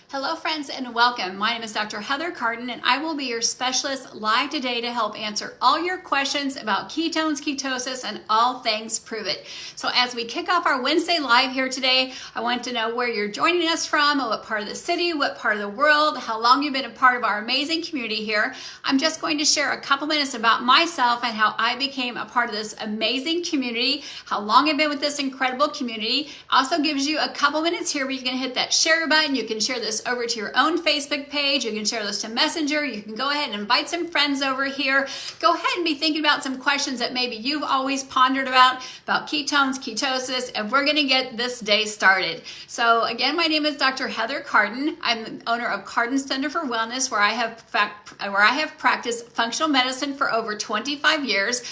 Hello friends and welcome. My name is Dr. Heather Carden and I will be your specialist live today to help answer all your questions about ketones, ketosis, and all things Prove It. So as we kick off our Wednesday live here today, I want to know where you're joining us from, what part of the city, what part of the world, how long you've been a part of our amazing community here. I'm just going to share a couple minutes about myself and how I became a part of this amazing community, how long I've been with this incredible community. Also gives you a couple minutes here where you can hit that share button. You can share this over to your own Facebook page. You can share this to Messenger. You can go ahead and invite some friends over here. Go ahead and be thinking about some questions that maybe you've always pondered about ketones, ketosis, and we're going to get this day started. So again, my name is Dr. Heather Carden. I'm the owner of Carden Center for Wellness, where I have practiced functional medicine for over 25 years.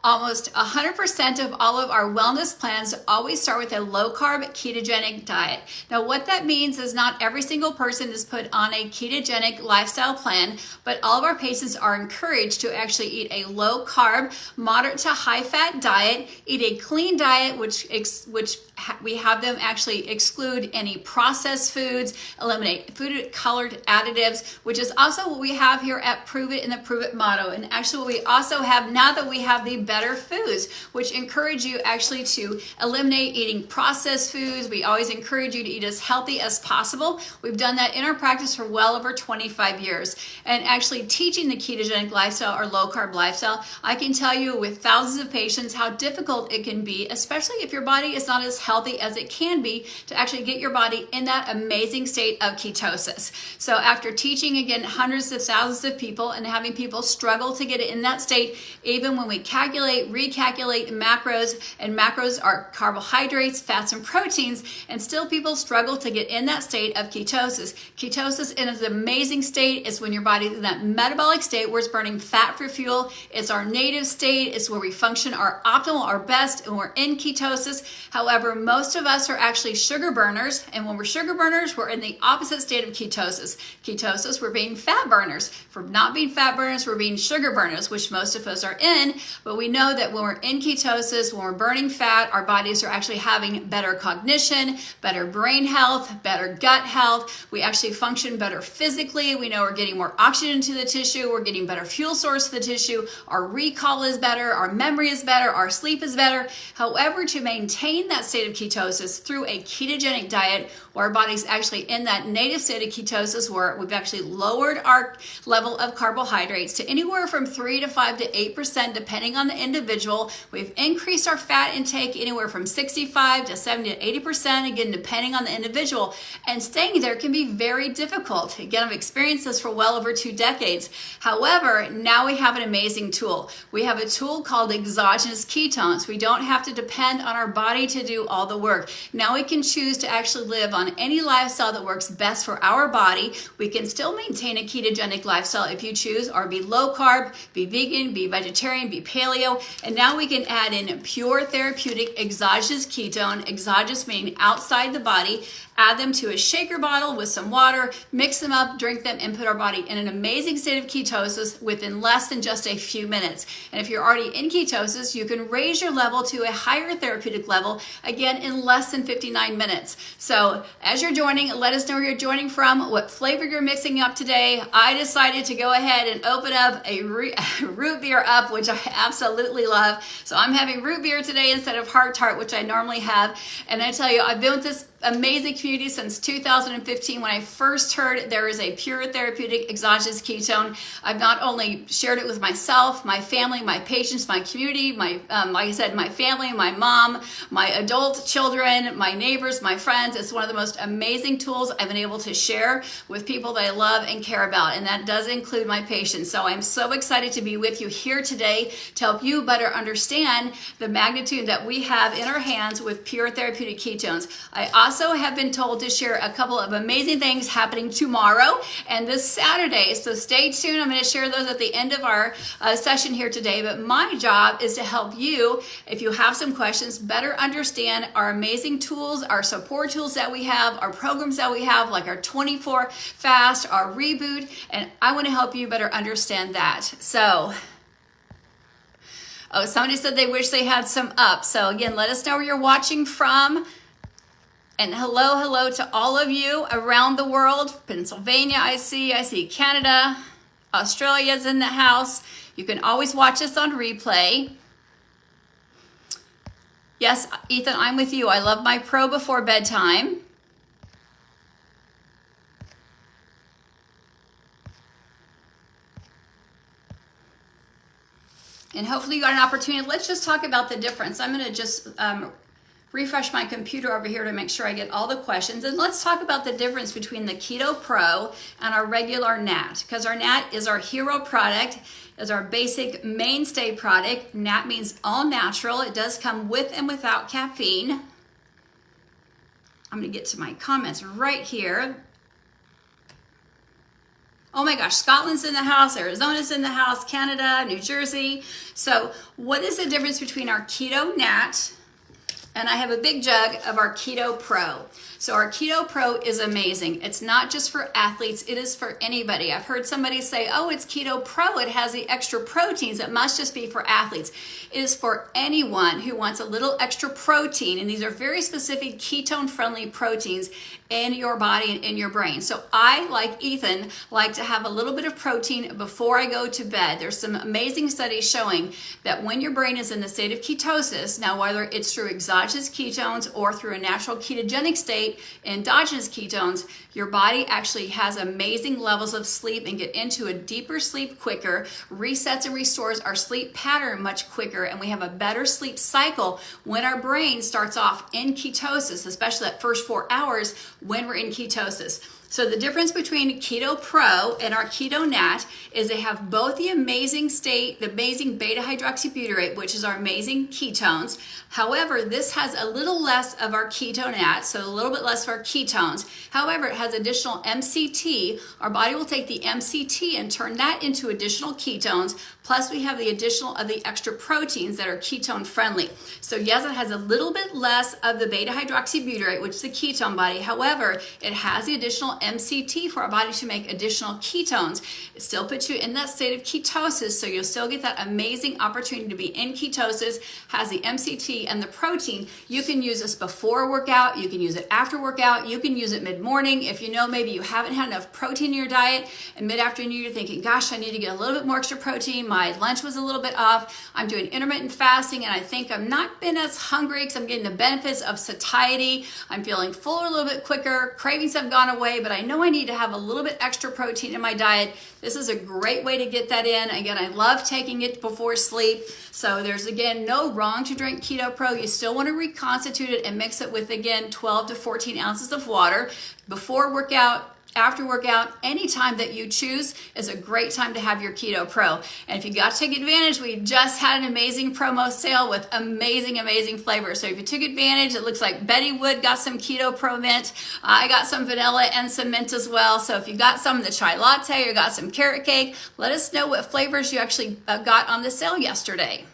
Almost 100% of all of our wellness plans always start with a low-carb ketogenic diet. Now, what that means is not every single person is put on a ketogenic lifestyle plan, but all of our patients are encouraged to actually eat a low-carb, moderate to high-fat diet, eat a clean diet, which we have them actually exclude any processed foods, eliminate food-colored additives, which is also what we have here at Prove It in the Prove It motto. And actually what we also have now that we have the better foods, which encourage you actually to eliminate eating processed foods. We always encourage you to eat as healthy as possible. We've done that in our practice for well over 25 years. And actually teaching the ketogenic lifestyle or low-carb lifestyle, I can tell you with thousands of patients how difficult it can be, especially if your body is not as healthy as it can be, to actually get your body in that amazing state of ketosis. So after teaching, again, hundreds of thousands of people and having people struggle to get it in that state, even when we recalculate macros, and macros are carbohydrates, fats, and proteins, and still people struggle to get in that state of ketosis. Ketosis in an amazing state is when your body is in that metabolic state where it's burning fat for fuel. It's our native state. It's where we function our optimal, our best, and we're in ketosis. However, most of us are actually sugar burners, and when we're sugar burners, we're in the opposite state of ketosis. Ketosis, we're being fat burners. For not being fat burners, we're being sugar burners, which most of us are in, but we know that when we're in ketosis, when we're burning fat, our bodies are actually having better cognition, better brain health, better gut health. We actually function better physically. We know we're getting more oxygen to the tissue. We're getting better fuel source to the tissue. Our recall is better. Our memory is better. Our sleep is better. However, to maintain that state of ketosis through a ketogenic diet, where our body's actually in that native state of ketosis, where we've actually lowered our level of carbohydrates to anywhere from 3 to 5 to 8%, depending on the individual. We've increased our fat intake anywhere from 65 to 70 to 80%, again, depending on the individual. And staying there can be very difficult. Again, I've experienced this for well over 2 decades. However, now we have an amazing tool. We have a tool called exogenous ketones. We don't have to depend on our body to do all the work. Now we can choose to actually live on any lifestyle that works best for our body. We can still maintain a ketogenic lifestyle if you choose, or be low carb, be vegan, be vegetarian, be paleo. And now we can add in pure therapeutic exogenous ketone, exogenous meaning outside the body, add them to a shaker bottle with some water, mix them up, drink them, and put our body in an amazing state of ketosis within less than just a few minutes. And if you're already in ketosis, you can raise your level to a higher therapeutic level, again, in less than 59 minutes. So as you're joining, let us know where you're joining from, what flavor you're mixing up today. I decided to go ahead and open up a root beer up, which I absolutely love. So I'm having root beer today instead of heart tart, which I normally have. And I tell you, I've been with this amazing community since 2015. When I first heard there is a pure therapeutic exogenous ketone, I've not only shared it with myself, my family, my patients, my community, like I said, my family, my mom, my adult children, my neighbors, my friends. It's one of the most amazing tools I've been able to share with people that I love and care about, and that does include my patients. So I'm so excited to be with you here today to help you better understand the magnitude that we have in our hands with pure therapeutic ketones. I also have been told to share a couple of amazing things happening tomorrow and this Saturday. So stay tuned. I'm going to share those at the end of our session here today. But my job is to help you, if you have some questions, better understand our amazing tools, our support tools that we have, our programs that we have, like our 24 fast, our reboot, and I want to help you better understand that. So, oh, somebody said they wish they had some up. So again, let us know where you're watching from. And hello to all of you around the world. Pennsylvania, I see Canada, Australia's in the house. You can always watch us on replay. Yes, Ethan, I'm with you. I love my pro before bedtime. And hopefully you got an opportunity. Let's just talk about the difference. I'm going to just refresh my computer over here to make sure I get all the questions. And let's talk about the difference between the Keto Pro and our regular NAT, because our NAT is our hero product, is our basic mainstay product. NAT means all natural. It does come with and without caffeine. I'm going to get to my comments right here. Oh my gosh, Scotland's in the house, Arizona's in the house, Canada, New Jersey. So what is the difference between our Keto Nat, and I have a big jug of our Keto Pro. So our Keto Pro is amazing. It's not just for athletes, it is for anybody. I've heard somebody say, oh, it's Keto Pro, it has the extra proteins, it must just be for athletes. It is for anyone who wants a little extra protein, and these are very specific ketone-friendly proteins in your body and in your brain. So I, like Ethan, like to have a little bit of protein before I go to bed. There's some amazing studies showing that when your brain is in the state of ketosis, now whether it's through exogenous ketones or through a natural ketogenic state, endogenous ketones, your body actually has amazing levels of sleep and get into a deeper sleep quicker, resets and restores our sleep pattern much quicker, and we have a better sleep cycle when our brain starts off in ketosis, especially that first 4 hours when we're in ketosis. So the difference between Keto Pro and our Keto Nat is they have both the amazing beta hydroxybutyrate, which is our amazing ketones. However, this has a little less of our Keto Nat, so a little bit less of our ketones. However, it has additional MCT. Our body will take the MCT and turn that into additional ketones. Plus, we have the additional of the extra proteins that are ketone friendly. So yes, it has a little bit less of the beta hydroxybutyrate, which is the ketone body. However, it has the additional MCT for our body to make additional ketones. It still puts you in that state of ketosis, so you'll still get that amazing opportunity to be in ketosis, has the MCT and the protein. You can use this before workout, you can use it after workout, you can use it mid-morning. If you know maybe you haven't had enough protein in your diet, and mid-afternoon you're thinking, gosh, I need to get a little bit more extra protein, my lunch was a little bit off, I'm doing intermittent fasting, and I think I'm not been as hungry because I'm getting the benefits of satiety, I'm feeling fuller a little bit quicker, cravings have gone away, but I know I need to have a little bit extra protein in my diet. This is a great way to get that in. Again, I love taking it before sleep. So there's, again, no wrong to drink Keto Pro. You still want to reconstitute it and mix it with, again, 12 to 14 ounces of water before workout, after workout, any time that you choose is a great time to have your Keto Pro. And if you got to take advantage, we just had an amazing promo sale with amazing flavors. So if you took advantage, it looks like Betty Wood got some Keto Pro mint. I got some vanilla and some mint as well. So if you got some of the chai latte or got some carrot cake, let us know what flavors you actually got on the sale yesterday.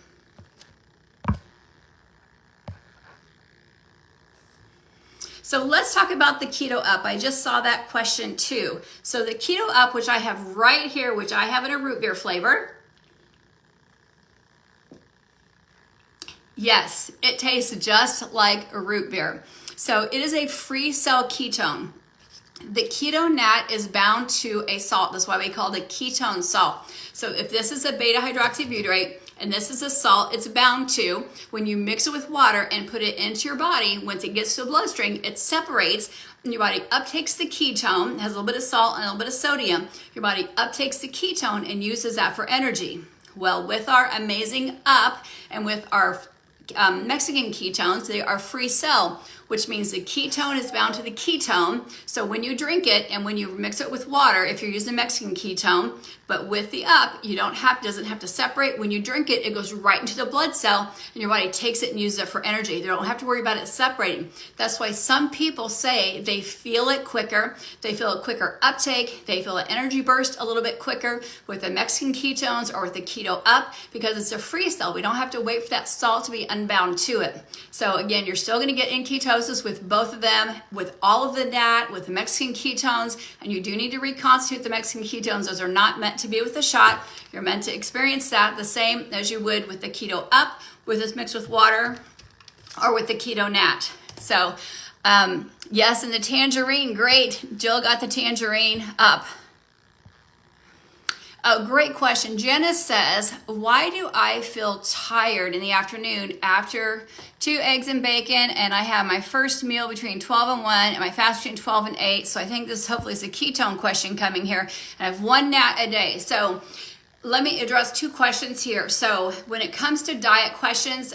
So let's talk about the Keto Up. I just saw that question too. So the Keto Up, which I have right here, which I have in a root beer flavor. Yes, it tastes just like a root beer. So it is a free cell ketone. The Keto Nat is bound to a salt. That's why we call it a ketone salt. So if this is a beta hydroxybutyrate, and this is a salt it's bound to, when you mix it with water and put it into your body, once it gets to the bloodstream, it separates, and your body uptakes the ketone. It has a little bit of salt and a little bit of sodium. Your body uptakes the ketone and uses that for energy. Well, with our amazing Up and with our Mexican ketones, they are free cell, which means the ketone is bound to the ketone. So when you drink it and when you mix it with water, if you're using Mexican ketone, but with the Up, you doesn't have to separate. When you drink it, it goes right into the blood cell and your body takes it and uses it for energy. You don't have to worry about it separating. That's why some people say they feel it quicker. They feel a quicker uptake. They feel an energy burst a little bit quicker with the Mexican ketones or with the Keto Up because it's a free cell. We don't have to wait for that salt to be unbound to it. So again, you're still going to get in ketosis with both of them, with all of the NAT, with the Mexican ketones, and you do need to reconstitute the Mexican ketones. Those are not meant to be with a shot. You're meant to experience that the same as you would with the Keto Up, with this mixed with water, or with the Keto Nat. So Yes, and the tangerine, great. Jill got the tangerine up. Oh, great question. Janice says, why do I feel tired in the afternoon after 2 eggs and bacon, and I have my first meal between 12 and 1 and my fast between 12 and 8? So I think this hopefully is a ketone question coming here. And I have 1 nat a day. So let me address 2 questions here. So when it comes to diet questions,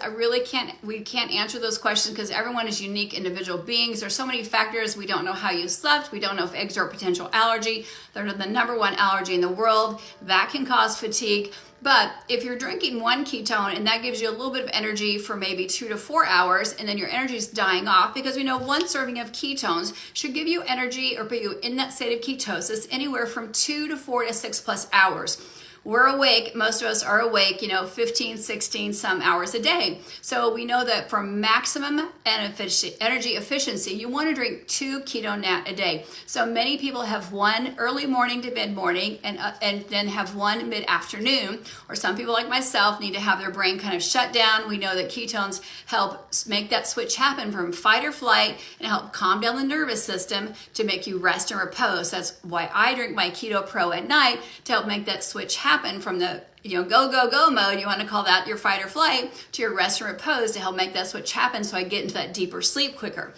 we can't answer those questions because everyone is unique individual beings. There's so many factors. We don't know how you slept. We don't know if eggs are a potential allergy. They're the #1 allergy in the world. That can cause fatigue. But if you're drinking 1 ketone and that gives you a little bit of energy for maybe 2 to 4 hours, and then your energy is dying off, because we know 1 serving of ketones should give you energy or put you in that state of ketosis anywhere from 2 to 4 to 6 plus hours. We're awake, most of us are awake, 15, 16, some hours a day. So we know that for maximum energy efficiency, you want to drink 2 keto nat a day. So many people have 1 early morning to mid-morning and then have 1 mid-afternoon. Or some people like myself need to have their brain kind of shut down. We know that ketones help make that switch happen from fight or flight and help calm down the nervous system to make you rest and repose. That's why I drink my Keto Pro at night, to help make that switch happen from the go mode, you want to call that your fight or flight, to your rest and repose, to help make that switch happen so I get into that deeper sleep quicker.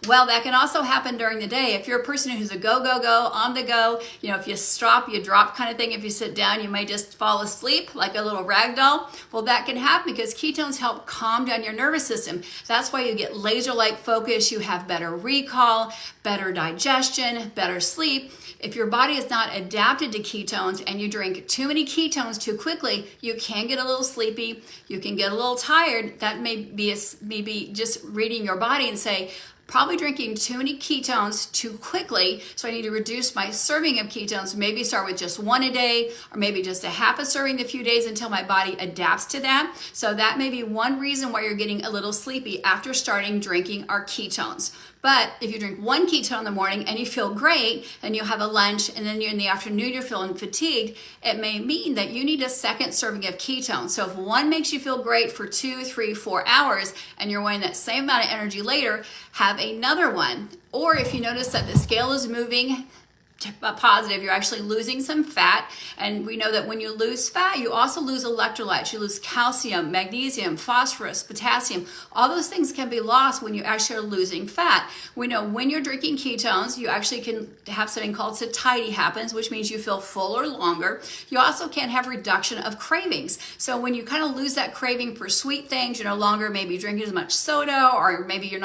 Well, that can also happen during the day. If you're a person who's a go, on the go, if you stop, you drop kind of thing. If you sit down, you may just fall asleep like a little rag doll. Well, that can happen because ketones help calm down your nervous system. That's why you get laser-like focus, you have better recall, better digestion, better sleep. If your body is not adapted to ketones and you drink too many ketones too quickly, you can get a little sleepy, you can get a little tired. That may be just reading your body and say, probably drinking too many ketones too quickly, so I need to reduce my serving of ketones, maybe start with just 1 a day, or maybe just a half a serving a few days until my body adapts to that. So that may be one reason why you're getting a little sleepy after starting drinking our ketones. But if you drink 1 ketone in the morning and you feel great, and you have a lunch, and then in the afternoon you're feeling fatigued, it may mean that you need a second serving of ketones. So if 1 makes you feel great for 2, 3, 4 hours, and you're wanting that same amount of energy later, have another one. Or if you notice that the scale is moving positive, you're actually losing some fat, and we know that when you lose fat, you also lose electrolytes. You lose calcium, magnesium, phosphorus, potassium. All those things can be lost when you actually are losing fat. We know when you're drinking ketones, you actually can have something called satiety happens, which means you feel fuller longer. You also can have reduction of cravings. So when you kind of lose that craving for sweet things, you're no longer maybe drinking as much soda, or maybe you're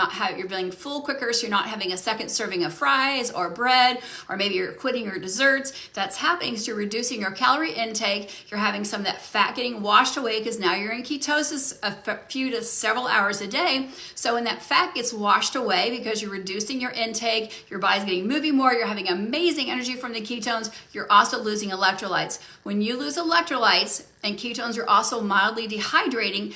feeling full quicker, so you're not having a second serving of fries or bread, or maybe you're quitting your desserts. That's happening, so you're reducing your calorie intake. You're having some of that fat getting washed away because now you're in ketosis a few to several hours a day. So when that fat gets washed away because you're reducing your intake, your body's getting moving more, you're having amazing energy from the ketones, you're also losing electrolytes. When you lose electrolytes and ketones, you're also mildly dehydrating.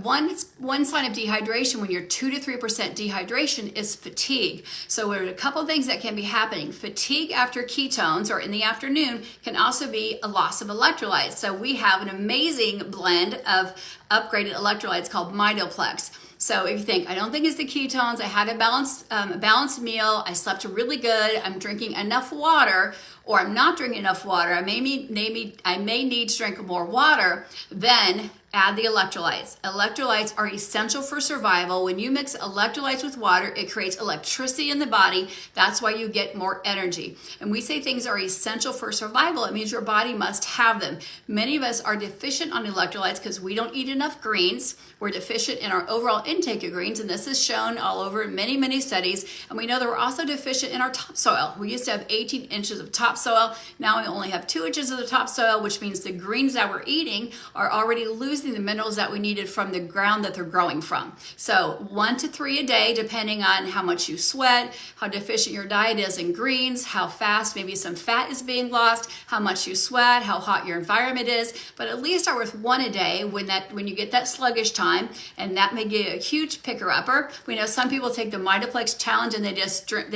One sign of dehydration when you're 2 to 3% dehydration is fatigue. So there are a couple of things that can be happening. Fatigue after ketones or in the afternoon can also be a loss of electrolytes. So we have an amazing blend of upgraded electrolytes called Mitoplex. So if you think, I don't think it's the ketones, I had a balanced meal, I slept really good, I'm drinking enough water, or I'm not drinking enough water, I may need to drink more water, then add the electrolytes. Electrolytes are essential for survival. When you mix electrolytes with water, it creates electricity in the body. That's why you get more energy. And we say things are essential for survival. It means your body must have them. Many of us are deficient on electrolytes because we don't eat enough greens. We're deficient in our overall intake of greens, and this is shown all over many, many studies. And we know that we're also deficient in our topsoil. We used to have 18 inches of topsoil. Now we only have 2 inches of the topsoil, which means the greens that we're eating are already losing the minerals that we needed from the ground that they're growing from. So 1 to 3 a day, depending on how much you sweat, how deficient your diet is in greens, how fast maybe some fat is being lost, how much you sweat, how hot your environment is. But at least start with 1 a day when you get that sluggish time, and that may get a huge picker-upper. We know some people take the Mitoplex challenge and they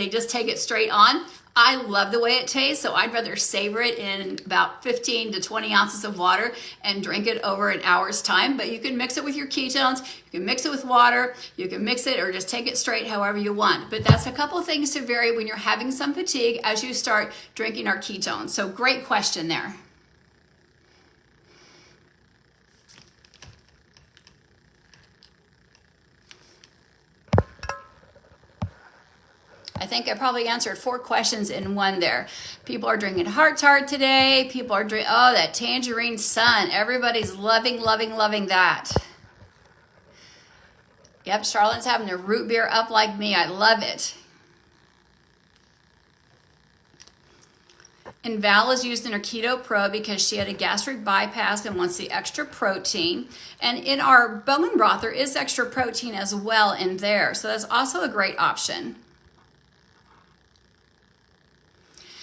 just take it straight on. I love the way it tastes, so I'd rather savor it in about 15 to 20 ounces of water and drink it over an hour's time. But you can mix it with your ketones, you can mix it with water, you can mix it or just take it straight however you want. But that's a couple things to vary when you're having some fatigue as you start drinking our ketones. So great question there. I think I probably answered 4 questions in one there. People are drinking Heart Tart today. People are drinking, oh, that Tangerine Sun. Everybody's loving that. Yep, Charlotte's having their root beer up like me. I love it. And Val is used in her Keto Pro because she had a gastric bypass and wants the extra protein. And in our bone broth, there is extra protein as well in there. So that's also a great option.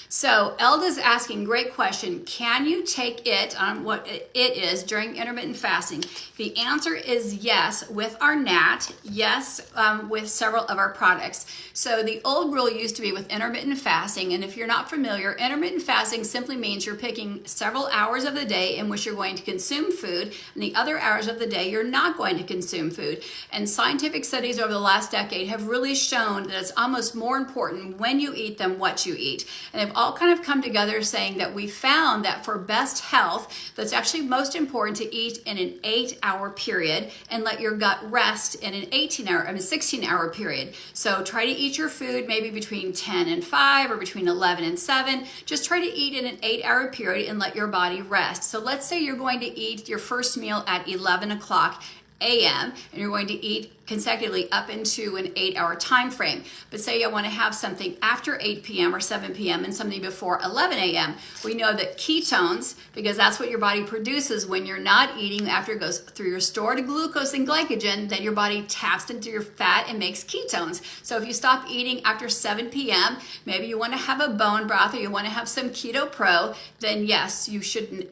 So Elda's asking, great question. Can you take it on what it is during intermittent fasting? The answer is yes with our NAT, yes with several of our products. So the old rule used to be with intermittent fasting, and if you're not familiar, intermittent fasting simply means you're picking several hours of the day in which you're going to consume food, and the other hours of the day you're not going to consume food. And scientific studies over the last decade have really shown that it's almost more important when you eat than what you eat. And they've all kind of come together saying that we found that for best health, that's actually most important to eat in an 8-hour period and let your gut rest in an 16-hour period. So try to eat your food maybe between 10 and 5 or between 11 and 7. Just try to eat in an 8-hour period and let your body rest. So let's say you're going to eat your first meal at 11 o'clock a.m. and you're going to eat consecutively up into an 8-hour time frame. But say you want to have something after 8 p.m. or 7 p.m. and something before 11 a.m. We know that ketones, because that's what your body produces when you're not eating, after it goes through your stored glucose and glycogen, then your body taps into your fat and makes ketones. So if you stop eating after 7 p.m., maybe you want to have a bone broth or you want to have some Keto Pro, then yes, you shouldn't.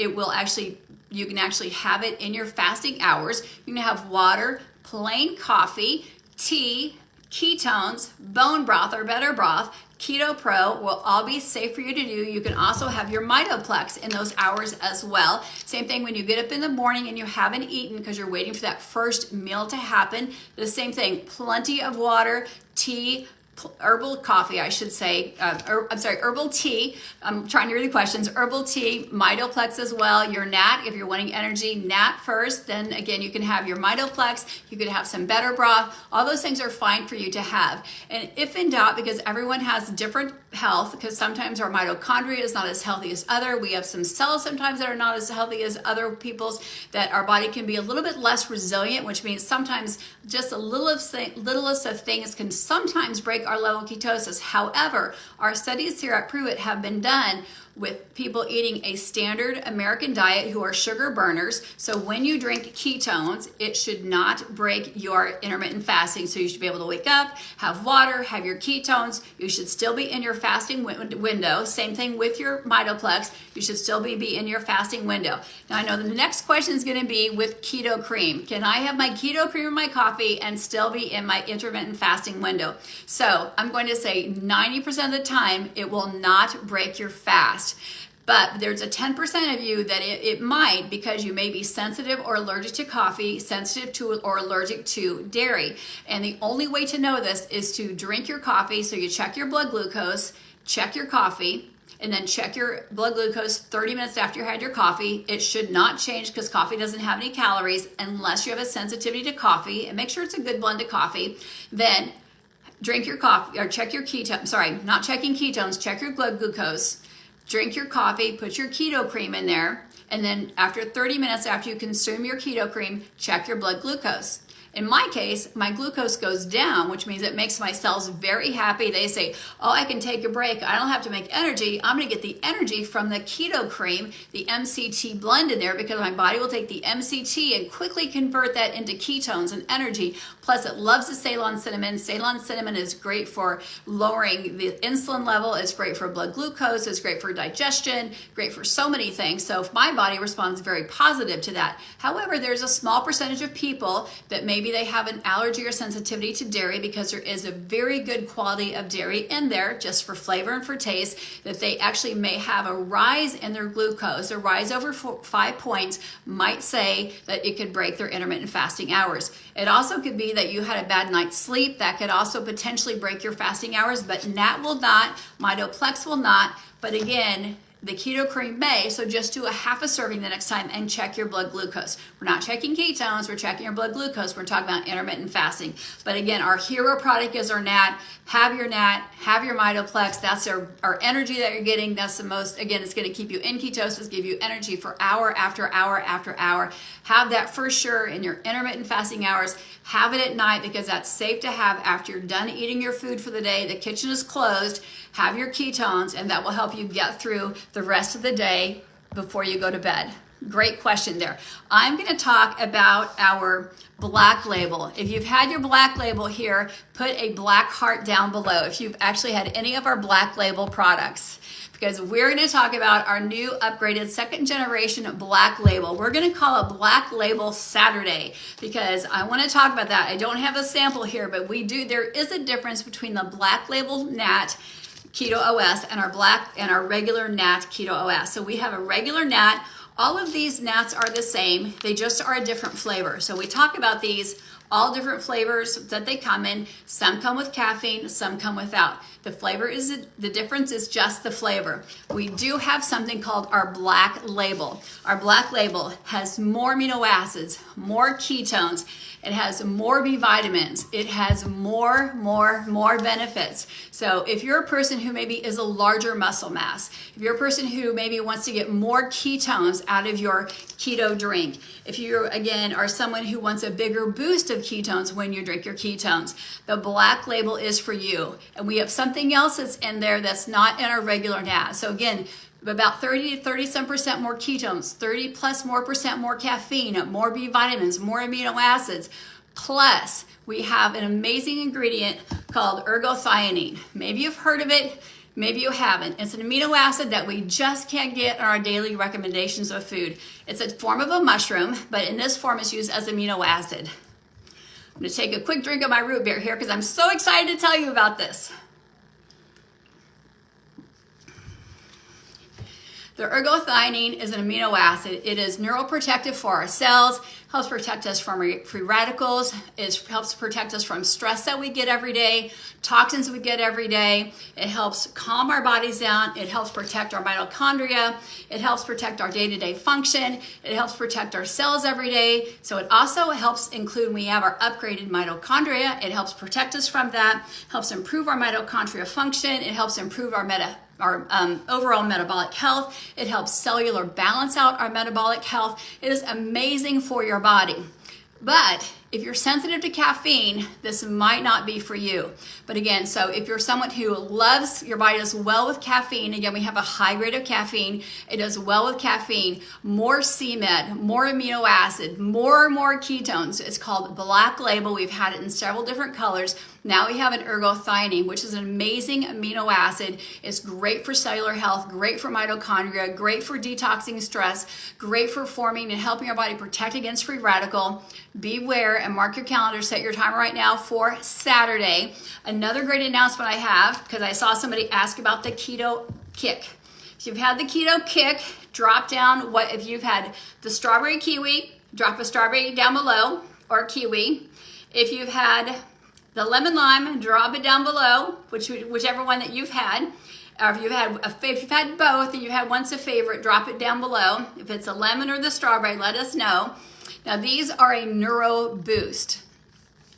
You can actually have it in your fasting hours. You can have water, plain coffee, tea, ketones, bone broth or better broth. Keto Pro will all be safe for you to do. You can also have your Mitoplex in those hours as well. Same thing when you get up in the morning and you haven't eaten because you're waiting for that first meal to happen. The same thing, plenty of water, tea, herbal coffee, I should say. Herbal tea. I'm trying to read the questions. Herbal tea, Mitoplex as well. Your NAT, if you're wanting energy, NAT first. Then again, you can have your Mitoplex. You could have some better broth. All those things are fine for you to have. And if in doubt, because everyone has different health, because sometimes our mitochondria is not as healthy as other. We have some cells sometimes that are not as healthy as other people's, that our body can be a little bit less resilient, which means sometimes just the littlest of things can sometimes break our level of ketosis. However, our studies here at Prove It have been done with people eating a standard American diet who are sugar burners. So when you drink ketones, it should not break your intermittent fasting. So you should be able to wake up, have water, have your ketones. You should still be in your fasting window. Same thing with your Mitoplex. You should still be in your fasting window. Now I know the next question is going to be with keto cream. Can I have my keto cream in my coffee and still be in my intermittent fasting window? So I'm going to say 90% of the time, it will not break your fast. But there's a 10% of you that it might, because you may be sensitive or allergic to coffee, sensitive to or allergic to dairy. And the only way to know this is to drink your coffee. So you check your blood glucose, check your coffee, and then check your blood glucose 30 minutes after you had your coffee. It should not change because coffee doesn't have any calories unless you have a sensitivity to coffee. And make sure it's a good blend of coffee. Then drink your coffee, or check your ketones. Sorry, not checking ketones, check your blood glucose. Drink your coffee, put your keto cream in there, and then after 30 minutes after you consume your keto cream, check your blood glucose. In my case, my glucose goes down, which means it makes my cells very happy. They say, oh, I can take a break. I don't have to make energy. I'm going to get the energy from the keto cream, the MCT blend in there, because my body will take the MCT and quickly convert that into ketones and energy. Plus, it loves the Ceylon cinnamon. Ceylon cinnamon is great for lowering the insulin level. It's great for blood glucose. It's great for digestion, great for so many things. So if my body responds very positive to that. However, there's a small percentage of people that maybe Maybe they have an allergy or sensitivity to dairy, because there is a very good quality of dairy in there just for flavor and for taste, that they actually may have a rise in their glucose. A rise over 5 points might say that it could break their intermittent fasting hours. It also could be that you had a bad night's sleep. That could also potentially break your fasting hours, but NAT will not, Mitoplex will not. But again, the Keto Kreme may, so just do a half a serving the next time and check your blood glucose. We're not checking ketones, we're checking your blood glucose. We're talking about intermittent fasting. But again, our hero product is our NAT. Have your NAT, have your Mitoplex. That's our energy that you're getting. That's the most, again, it's going to keep you in ketosis, give you energy for hour after hour after hour. Have that for sure in your intermittent fasting hours. Have it at night, because that's safe to have after you're done eating your food for the day. The kitchen is closed. Have your ketones, and that will help you get through the rest of the day before you go to bed. Great question there. I'm going to talk about our black label. If you've had your black label here, put a black heart down below if you've actually had any of our black label products, because we're going to talk about our new upgraded second generation black label. We're going to call it Black Label Saturday, because I want to talk about that. I don't have a sample here, but there is a difference between the black label NAT Keto OS and our regular NAT Keto OS. So we have a regular NAT. All of these NATs are the same. They just are a different flavor. So we talk about these, all different flavors that they come in. Some come with caffeine, some come without. The difference is just the flavor. We do have something called our black label. Our black label has more amino acids, more ketones. It has more B vitamins. It has more benefits. So if you're a person who maybe is a larger muscle mass, if you're a person who maybe wants to get more ketones out of your keto drink, if you, again, are someone who wants a bigger boost of ketones when you drink your ketones, the black label is for you. And we have something else that's in there that's not in our regular NAT. So again, about 30 to 30% more ketones, 30 plus more caffeine, more B vitamins, more amino acids. Plus, we have an amazing ingredient called ergothioneine. Maybe you've heard of it, maybe you haven't. It's an amino acid that we just can't get in our daily recommendations of food. It's a form of a mushroom, but in this form it's used as amino acid. I'm going to take a quick drink of my root beer here because I'm so excited to tell you about this. The ergothioneine is an amino acid. It is neuroprotective for our cells, helps protect us from free radicals, it helps protect us from stress that we get every day, toxins we get every day. It helps calm our bodies down. It helps protect our mitochondria. It helps protect our day-to-day function. It helps protect our cells every day. So it also helps include, when we have our upgraded mitochondria, it helps protect us from that, helps improve our mitochondria function. It helps improve our overall metabolic health. It helps cellular balance out our metabolic health. It is amazing for your body. But if you're sensitive to caffeine, this might not be for you. But again, so if you're someone who loves, your body does well with caffeine, again, we have a high grade of caffeine. It does well with caffeine, more CMED, more amino acid, more ketones. It's called Black Label. We've had it in several different colors. Now we have an ergothioneine, which is an amazing amino acid. It's great for cellular health, great for mitochondria, great for detoxing stress, great for forming and helping our body protect against free radical. Beware and mark your calendar, set your timer right now for Saturday. Another great announcement I have, because I saw somebody ask about the Keto Kick. If you've had the Keto Kick, drop down if you've had the strawberry kiwi, drop a strawberry down below, or kiwi. If you've had the lemon lime, drop it down below, whichever one that you've had. Or if you've had both and you had one's a favorite, drop it down below. If it's a lemon or the strawberry, let us know. Now these are a neuro boost.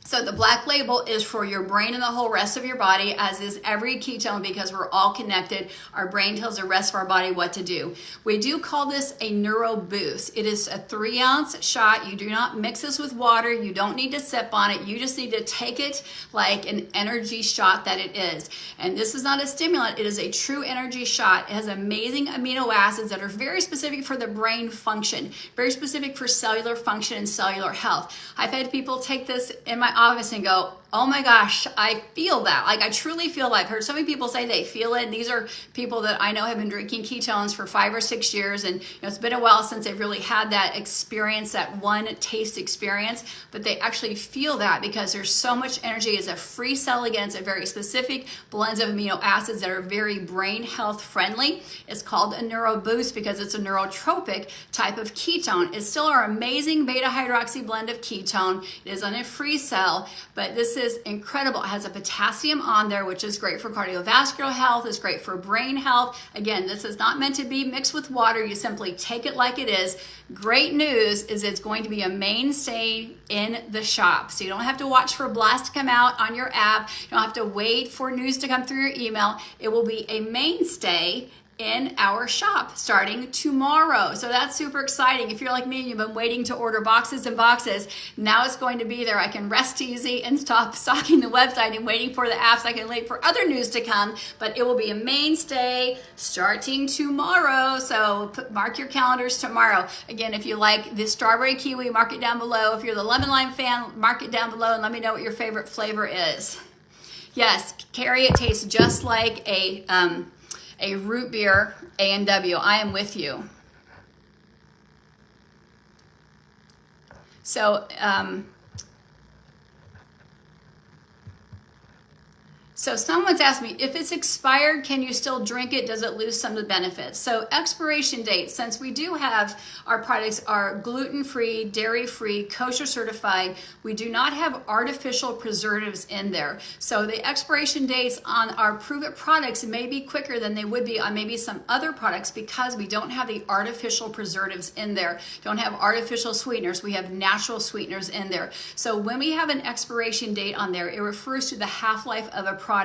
So the Black Label is for your brain and the whole rest of your body, as is every ketone, because we're all connected. Our brain tells the rest of our body what to do. We do call this a neuro boost. It is a 3-ounce shot. You do not mix this with water. You don't need to sip on it. You just need to take it like an energy shot that it is. And this is not a stimulant. It is a true energy shot. It has amazing amino acids that are very specific for the brain function, very specific for cellular function and cellular health. I've had people take this in my office and go, oh my gosh, I feel that. Like I truly feel that. I've heard so many people say they feel it. And these are people that I know have been drinking ketones for 5 or 6 years. And it's been a while since they've really had that experience, that one taste experience, but they actually feel that because there's so much energy. It's a free cell again. It's a very specific blends of amino acids that are very brain health friendly. It's called a neuro boost because it's a neurotropic type of ketone. It's still our amazing beta hydroxy blend of ketone. It is on a free cell, but this is incredible. It has a potassium on there, which is great for cardiovascular health. It's great for brain health. Again, this is not meant to be mixed with water. You simply take it like it is. Great news is it's going to be a mainstay in the shop. So you don't have to watch for blasts to come out on your app. You don't have to wait for news to come through your email. It will be a mainstay in our shop starting tomorrow. So that's super exciting. If you're like me and you've been waiting to order boxes and boxes, now it's going to be there. I can rest easy and stop stalking the website and waiting for the apps. I can wait for other news to come, but it will be a mainstay starting tomorrow. So mark your calendars tomorrow. Again, if you like the strawberry kiwi, mark it down below. If you're the lemon lime fan, mark it down below and let me know what your favorite flavor is. Yes, Carrie, it tastes just like a root beer A&W. I am with you. So, so someone's asked me, if it's expired, can you still drink it? Does it lose some of the benefits? So expiration date, since we do have, our products are gluten-free, dairy-free, kosher certified, we do not have artificial preservatives in there. So the expiration dates on our Prove It products may be quicker than they would be on maybe some other products because we don't have the artificial preservatives in there. Don't have artificial sweeteners. We have natural sweeteners in there. So when we have an expiration date on there, it refers to the half-life of a product.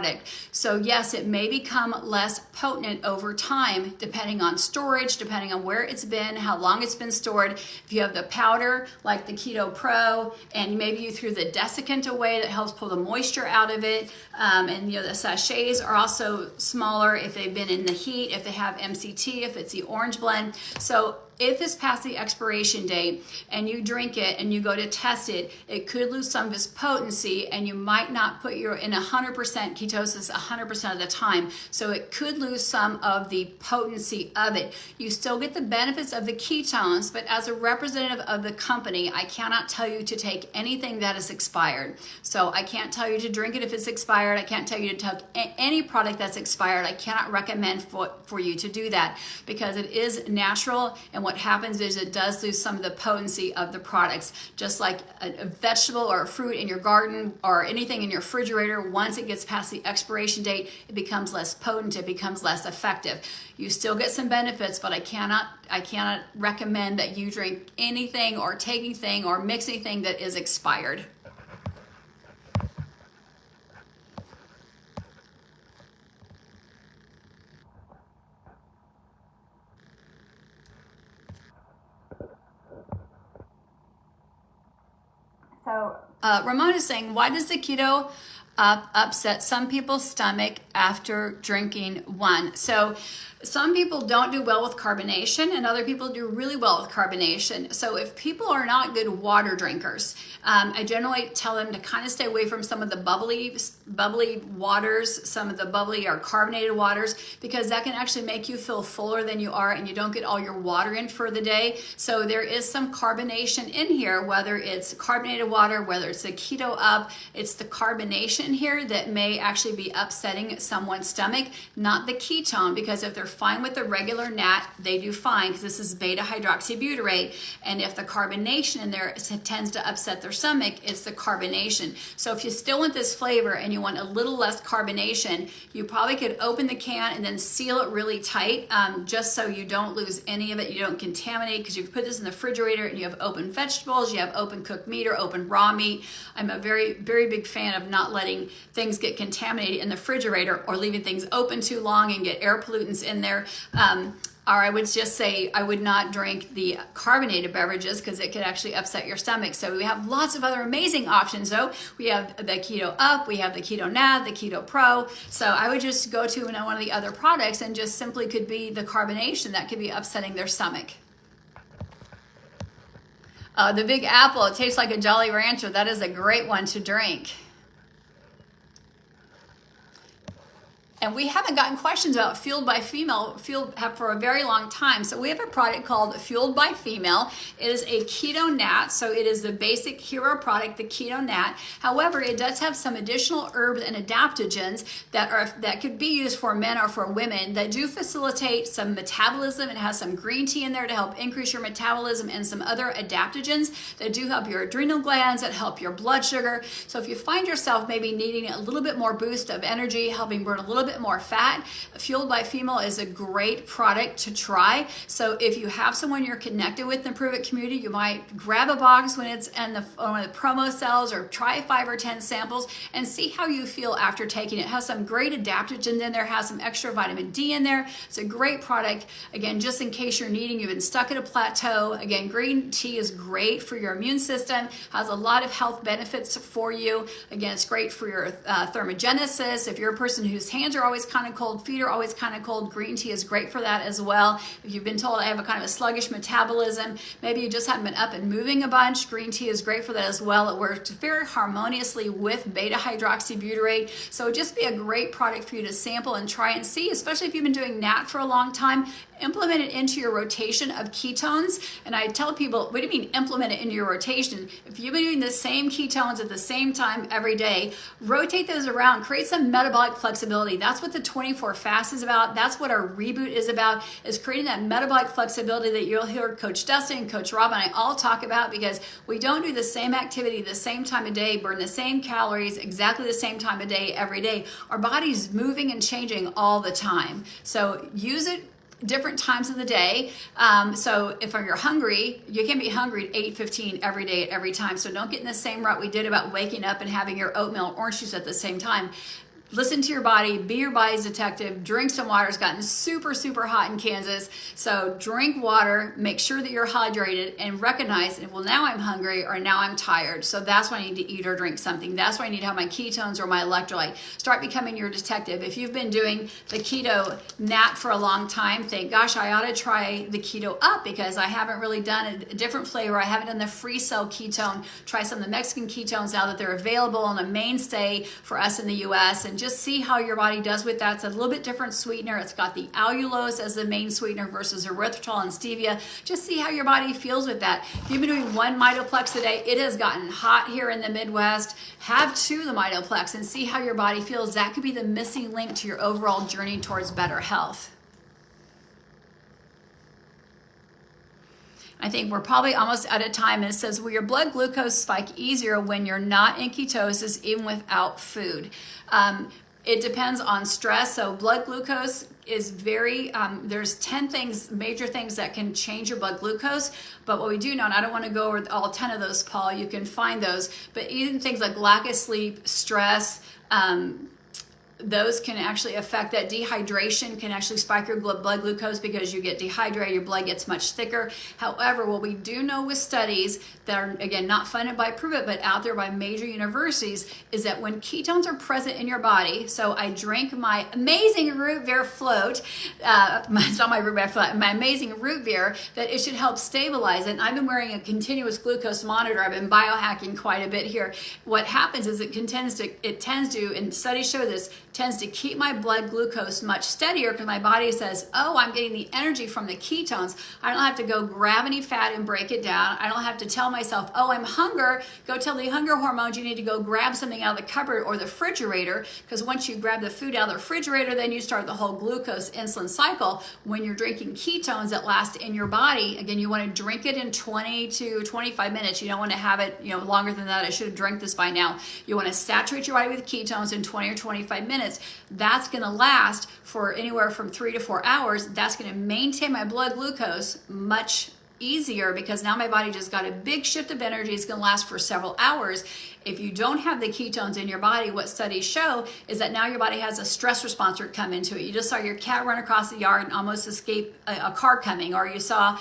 So yes, it may become less potent over time depending on storage, depending on where it's been, how long it's been stored. If you have the powder like the Keto Pro and maybe you threw the desiccant away, that helps pull the moisture out of it. And the sachets are also smaller if they've been in the heat, if they have MCT, if it's the orange blend. So if it's past the expiration date and you drink it and you go to test it, it could lose some of its potency and you might not put your in 100% ketosis 100% of the time. So it could lose some of the potency of it. You still get the benefits of the ketones, but as a representative of the company, I cannot tell you to take anything that is expired. So I can't tell you to drink it if it's expired. I can't tell you to take any product that's expired. I cannot recommend for you to do that because it is natural, and what happens is it does lose some of the potency of the products. Just like a vegetable or a fruit in your garden or anything in your refrigerator, once it gets past the expiration date, it becomes less potent, it becomes less effective. You still get some benefits, but I cannot recommend that you drink anything or take anything or mix anything that is expired. So Ramon is saying, why does the keto upset some people's stomach after drinking one? So some people don't do well with carbonation and other people do really well with carbonation. So if people are not good water drinkers, I generally tell them to kind of stay away from some of the bubbly waters, some of the bubbly or carbonated waters, because that can actually make you feel fuller than you are and you don't get all your water in for the day. So there is some carbonation in here, whether it's carbonated water, whether it's the Keto Up, it's the carbonation here that may actually be upsetting someone's stomach, not the ketone, because if they're fine with the regular nat, they do fine because this is beta hydroxybutyrate, and if the carbonation in there tends to upset their stomach, it's the carbonation. So if you still want this flavor and you want a little less carbonation, you probably could open the can and then seal it really tight, just so you don't lose any of it, you don't contaminate, because you put this in the refrigerator and you have open vegetables, you have open cooked meat or open raw meat. I'm a very, very big fan of not letting things get contaminated in the refrigerator or leaving things open too long and get air pollutants in there. Or I would just say I would not drink the carbonated beverages because it could actually upset your stomach. So we have lots of other amazing options though. We have the Keto Up, we have the Keto Nat, the Keto Pro. So I would just go to one of the other products and just simply could be the carbonation that could be upsetting their stomach. The Big Apple, it tastes like a Jolly Rancher. That is a great one to drink. And we haven't gotten questions about Fueled by Female for a very long time. So we have a product called Fueled by Female. It is a keto nat, so it is the basic hero product, the keto nat. However, it does have some additional herbs and adaptogens that could be used for men or for women that do facilitate some metabolism. It has some green tea in there to help increase your metabolism and some other adaptogens that do help your adrenal glands, that help your blood sugar. So if you find yourself maybe needing a little bit more boost of energy, helping burn a little bit more fat, Fueled by Female is a great product to try. So if you have someone you're connected with in the Prove It community, you might grab a box when it's in one of the promo sales, or try 5 or 10 samples and see how you feel after taking it. It has some great adaptogens in there, has some extra vitamin D in there. It's a great product. Again, just in case you've been stuck at a plateau. Again, green tea is great for your immune system, has a lot of health benefits for you. Again, it's great for your thermogenesis. If you're a person whose hands are always kind of cold, feet are always kind of cold, green tea is great for that as well. If you've been told I have a kind of a sluggish metabolism, maybe you just haven't been up and moving a bunch, green tea is great for that as well. It works very harmoniously with beta hydroxybutyrate. So just be a great product for you to sample and try and see, especially if you've been doing NAT for a long time. Implement it into your rotation of ketones. And I tell people, what do you mean implement it into your rotation? If you've been doing the same ketones at the same time every day, rotate those around, create some metabolic flexibility. That's what the 24 fast is about. That's what our reboot is about, is creating that metabolic flexibility that you'll hear Coach Dustin and Coach Rob and I all talk about, because we don't do the same activity the same time of day, burn the same calories exactly the same time of day every day. Our body's moving and changing all the time. So use it different times of the day. So if you're hungry, you can't be hungry at 8:15 every day at every time. So don't get in the same rut we did about waking up and having your oatmeal and orange juice at the same time. Listen to your body, be your body's detective, drink some water. It's gotten super, super hot in Kansas. So drink water, make sure that you're hydrated, and recognize, well, now I'm hungry or now I'm tired. So that's when I need to eat or drink something. That's when I need to have my ketones or my electrolyte. Start becoming your detective. If you've been doing the keto nat for a long time, think, gosh, I ought to try the keto up, because I haven't really done a different flavor. I haven't done the free cell ketone. Try some of the Mexican ketones now that they're available and a mainstay for us in the US, and just see how your body does with that. It's a little bit different sweetener. It's got the allulose as the main sweetener versus erythritol and stevia. Just see how your body feels with that. If you've been doing 1 mitoplex a day, it has gotten hot here in the Midwest. Have 2 the mitoplex and see how your body feels. That could be the missing link to your overall journey towards better health. I think we're probably almost out of time. And it says, will your blood glucose spike easier when you're not in ketosis, even without food? It depends on stress. So blood glucose is there's 10 things, major things that can change your blood glucose. But what we do know, and I don't want to go over all 10 of those, Paul, you can find those, but even things like lack of sleep, stress, those can actually affect that. Dehydration can actually spike your blood glucose, because you get dehydrated, your blood gets much thicker. However, what we do know with studies that are, again, not funded by Prove It, but out there by major universities, is that when ketones are present in your body, so I drink my amazing root beer float, it's not my root beer float, my amazing root beer, that it should help stabilize it. And I've been wearing a continuous glucose monitor. I've been biohacking quite a bit here. What happens is it tends to, and studies show this, tends to keep my blood glucose much steadier, because my body says, oh, I'm getting the energy from the ketones. I don't have to go grab any fat and break it down. I don't have to tell myself, oh, I'm hunger. Go tell the hunger hormones you need to go grab something out of the cupboard or the refrigerator, because once you grab the food out of the refrigerator, then you start the whole glucose insulin cycle. When you're drinking ketones that last in your body, again, you want to drink it in 20 to 25 minutes. You don't want to have it, longer than that. I should have drank this by now. You want to saturate your body with ketones in 20 or 25 minutes. That's going to last for anywhere from 3 to 4 hours. That's going to maintain my blood glucose much easier, because now my body just got a big shift of energy. It's going to last for several hours. If you don't have the ketones in your body, what studies show is that now your body has a stress response come into it. You just saw your cat run across the yard and almost escape a car coming, or you saw,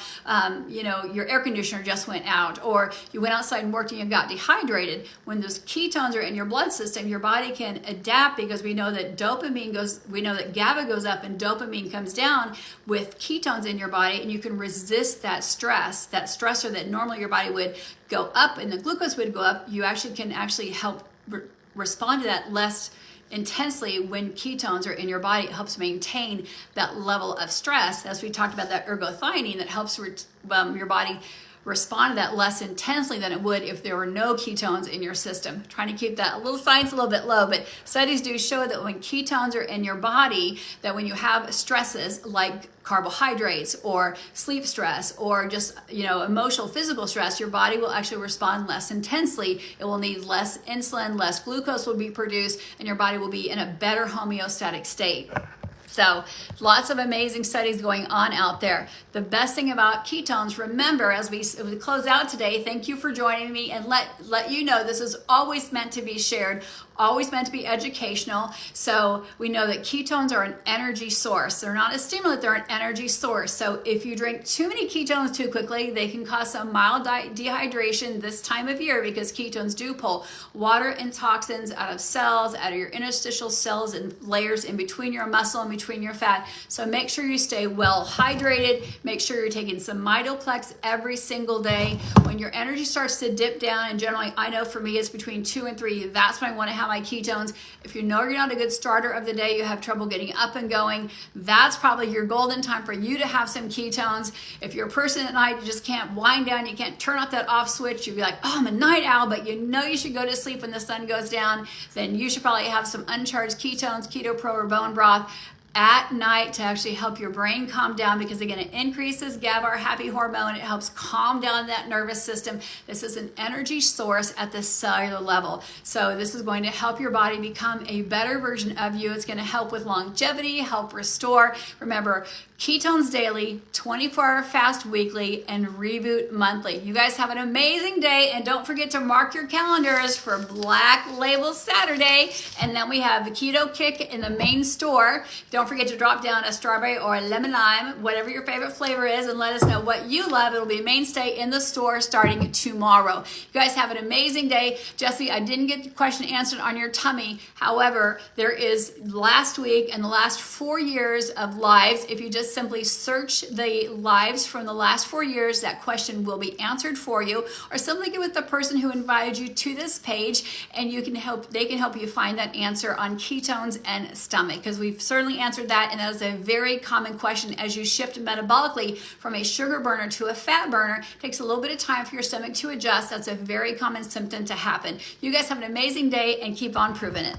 your air conditioner just went out, or you went outside and worked and you got dehydrated. When those ketones are in your blood system, your body can adapt, because we know that GABA goes up and dopamine comes down with ketones in your body, and you can resist that stressor that normally your body would go up and the glucose would go up. You can help respond to that less intensely when ketones are in your body. It helps maintain that level of stress. As we talked about, that ergothioneine that helps your body respond to that less intensely than it would if there were no ketones in your system. Trying to keep that little science a little bit low, but studies do show that when ketones are in your body, that when you have stresses like carbohydrates or sleep stress or just emotional physical stress, your body will actually respond less intensely. It will need less insulin, less glucose will be produced, and your body will be in a better homeostatic state. So lots of amazing studies going on out there. The best thing about ketones, remember, as we close out today, thank you for joining me, and let you know this is always meant to be shared, always meant to be educational. So we know that ketones are an energy source. They're not a stimulant, they're an energy source. So if you drink too many ketones too quickly, they can cause some mild dehydration this time of year, because ketones do pull water and toxins out of cells, out of your interstitial cells and layers in between your muscle and between your fat. So make sure you stay well hydrated. Make sure you're taking some Mitoplex every single day. When your energy starts to dip down, and generally I know for me it's between 2 and 3, that's when I want to have my ketones. If you know you're not a good starter of the day, you have trouble getting up and going, that's probably your golden time for you to have some ketones. If you're a person at night, you just can't wind down, you can't turn off that off switch, you'd be like, oh, I'm a night owl, but you know you should go to sleep when the sun goes down, then you should probably have some uncharged ketones, Keto Pro or bone broth at night to actually help your brain calm down, because again, it increases GABA, our happy hormone. It helps calm down that nervous system. This is an energy source at the cellular level. So this is going to help your body become a better version of you. It's going to help with longevity, help restore. Remember, ketones daily, 24-hour fast weekly, and reboot monthly. You guys have an amazing day, and don't forget to mark your calendars for Black Label Saturday. And then we have the Keto Kick in the main store. Don't forget to drop down a strawberry or a lemon lime, whatever your favorite flavor is, and let us know what you love. It'll be a mainstay in the store starting tomorrow. You guys have an amazing day. Jesse, I didn't get the question answered on your tummy. However, there is last week and the last 4 years of lives. If you just simply search the lives from the last 4 years, that question will be answered for you, or simply get with the person who invited you to this page, and they can help you find that answer on ketones and stomach, because we've certainly answered that, and that is a very common question. As you shift metabolically from a sugar burner to a fat burner, it takes a little bit of time for your stomach to adjust. That's a very common symptom to happen. You guys have an amazing day, and keep on proving it.